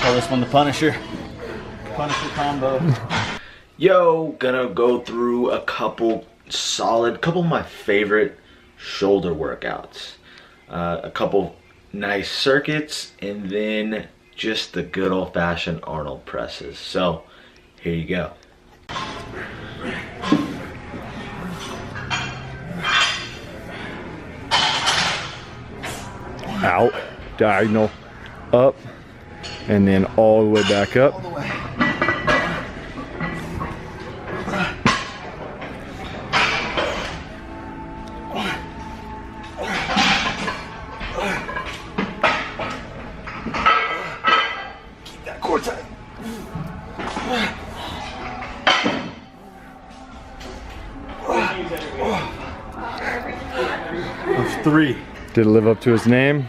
Call this one the Punisher. Punisher combo. Yo, gonna go through a couple of my favorite shoulder workouts. A couple nice circuits, and then just the good old-fashioned Arnold presses. So, here you go. Out, diagonal, up, and then all the way back up. Keep that core tight. That's 3. Did it live up to his name?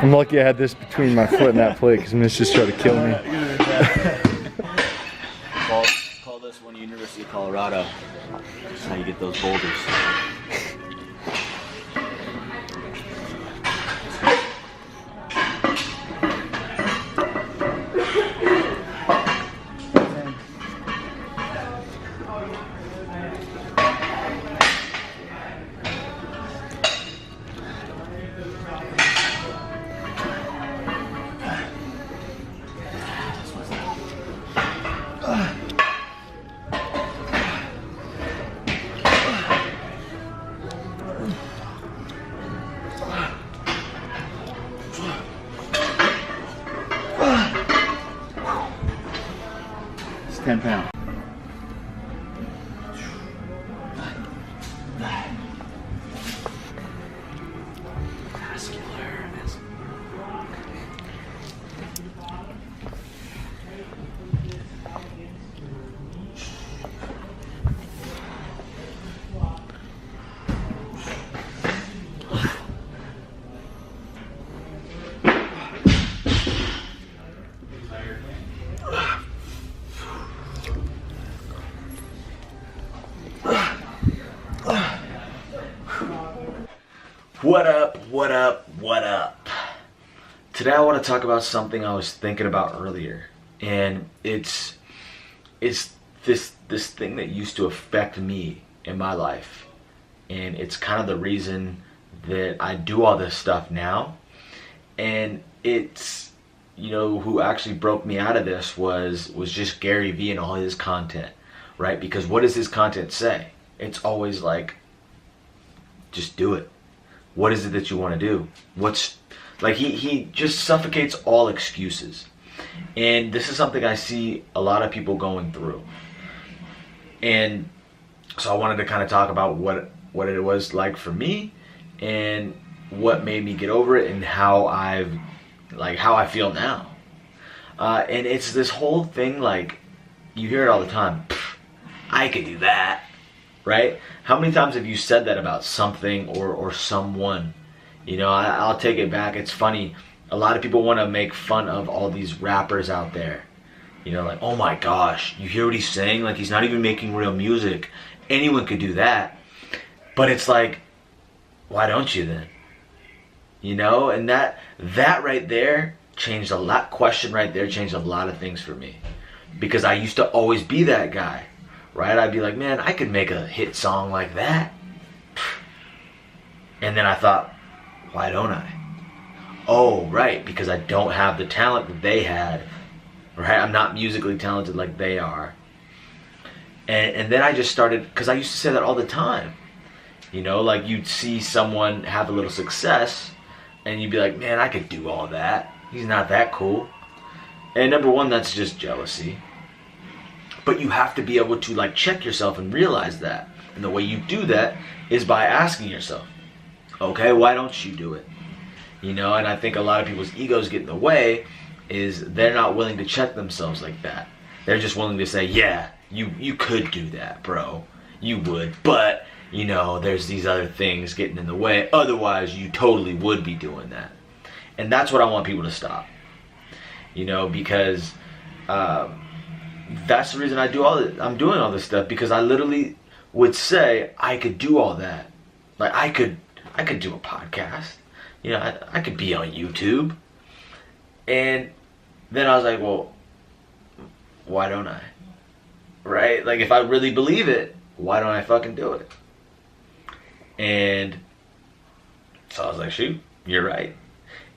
I'm lucky I had this between my foot and that plate because Mitch just tried to kill me. Call this one University of Colorado. That's how you get those boulders. It's 10 pounds. What up, what up, what up? Today I want to talk about something I was thinking about earlier. And it's this thing that used to affect me in my life. And it's kind of the reason that I do all this stuff now. And it's, you know, who actually broke me out of this was just Gary Vee and all his content, right? Because what does his content say? It's always like, just do it. What is it that you want to do? What's like he just suffocates all excuses. And this is something I see a lot of people going through. And so I wanted to kind of talk about what it was like for me and what made me get over it and how I feel now. And it's this whole thing, like, you hear it all the time. I could do that. Right? How many times have you said that about something or someone? You know, I'll take it back. It's funny. A lot of people want to make fun of all these rappers out there. You know, like, oh my gosh, you hear what he's saying? Like, he's not even making real music. Anyone could do that. But it's like, why don't you then? You know, and that right there changed a lot. Question right there changed a lot of things for me. Because I used to always be that guy. Right? I'd be like, man, I could make a hit song like that. And then I thought, why don't I? Oh, right, because I don't have the talent that they had. Right? I'm not musically talented like they are. And then I just started, because I used to say that all the time. You know, like you'd see someone have a little success, and you'd be like, man, I could do all that. He's not that cool. And number one, that's just jealousy. But you have to be able to like check yourself and realize that. And the way you do that is by asking yourself, okay, why don't you do it? You know, and I think a lot of people's egos get in the way is they're not willing to check themselves like that. They're just willing to say, yeah, you could do that, bro. You would, but, you know, there's these other things getting in the way. Otherwise, you totally would be doing that. And that's what I want people to stop. You know, because that's the reason I do I'm doing all this stuff, because I literally would say I could do all that. Like I could I could do a podcast. You know, I could be on YouTube. And then I was like, well, why don't I? Right? Like, if I really believe it, why don't I fucking do it? And so I was like, shoot, you're right.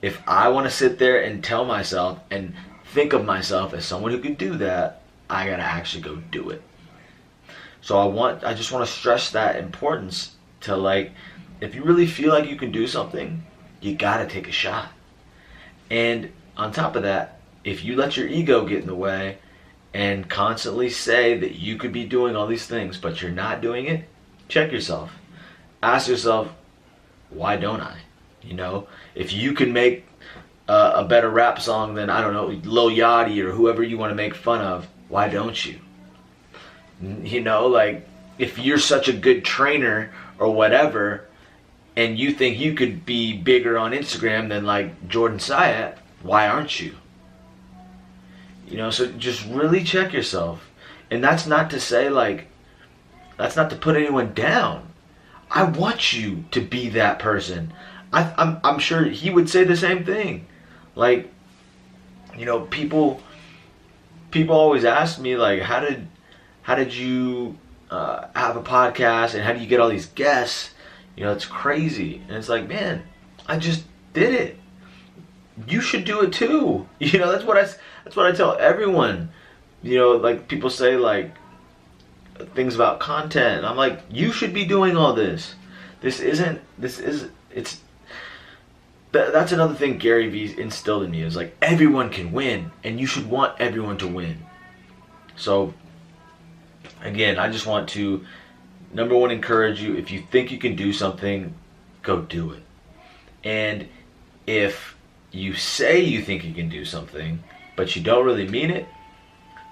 If I want to sit there and tell myself and think of myself as someone who can do that, I gotta actually go do it. So I just want to stress that importance to, like, if you really feel like you can do something, you gotta take a shot. And on top of that, if you let your ego get in the way and constantly say that you could be doing all these things, but you're not doing it, check yourself. Ask yourself, why don't I? You know, if you can make a better rap song than, I don't know, Lil Yachty or whoever you want to make fun of, why don't you? You know, like, if you're such a good trainer or whatever, and you think you could be bigger on Instagram than, like, Jordan Syatt, why aren't you? You know, so just really check yourself. And that's not to say, like, that's not to put anyone down. I want you to be that person. I'm sure he would say the same thing. Like, you know, people always ask me, like, how did you have a podcast, and how do you get all these guests? You know, it's crazy. And it's like, man, I just did it. You should do it too. You know, that's what I tell everyone. You know, like, people say, like, things about content, and I'm like, you should be doing all this. That's another thing Gary Vee instilled in me, is like, everyone can win, and you should want everyone to win. So again, I just want to, number one, encourage you. If you think you can do something, go do it. And if you say you think you can do something, but you don't really mean it,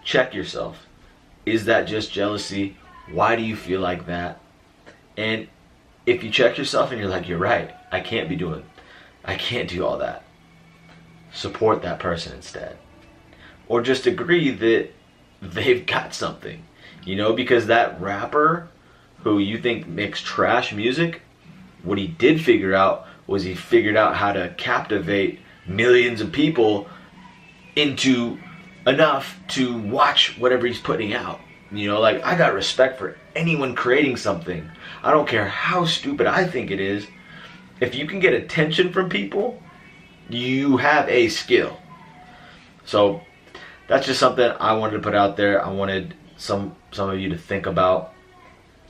check yourself. Is that just jealousy? Why do you feel like that? And if you check yourself and you're like, you're right, I can't do all that, support that person instead. Or just agree that they've got something. You know, because that rapper who you think makes trash music, what he did figure out was he figured out how to captivate millions of people into enough to watch whatever he's putting out. You know, like, I got respect for anyone creating something. I don't care how stupid I think it is. If you can get attention from people, you have a skill. So that's just something I wanted to put out there. I wanted some of you to think about.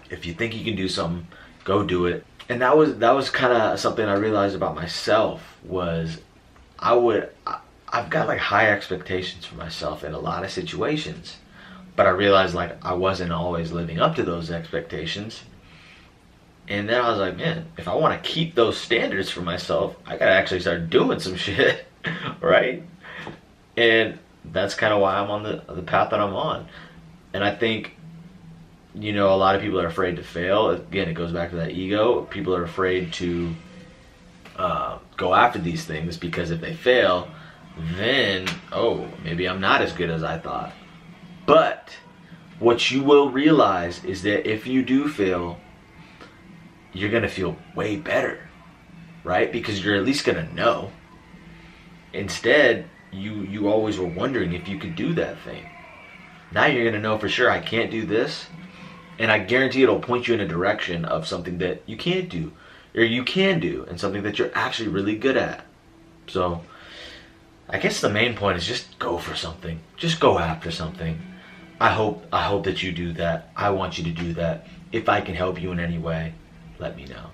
If you think you can do something, go do it. And that was kind of something I realized about myself, was I've got, like, high expectations for myself in a lot of situations, but I realized, like, I wasn't always living up to those expectations. And then I was like, man, if I want to keep those standards for myself, I gotta actually start doing some shit, right? And that's kind of why I'm on the path that I'm on. And I think, you know, a lot of people are afraid to fail. Again, it goes back to that ego. People are afraid to go after these things, because if they fail, then, oh, maybe I'm not as good as I thought. But what you will realize is that if you do fail, you're going to feel way better, right? Because you're at least going to know. Instead, you always were wondering if you could do that thing. Now you're going to know for sure, I can't do this. And I guarantee it'll point you in a direction of something that you can't do, or you can do, and something that you're actually really good at. So I guess the main point is just go for something. Just go after something. I hope that you do that. I want you to do that. If I can help you in any way, let me know.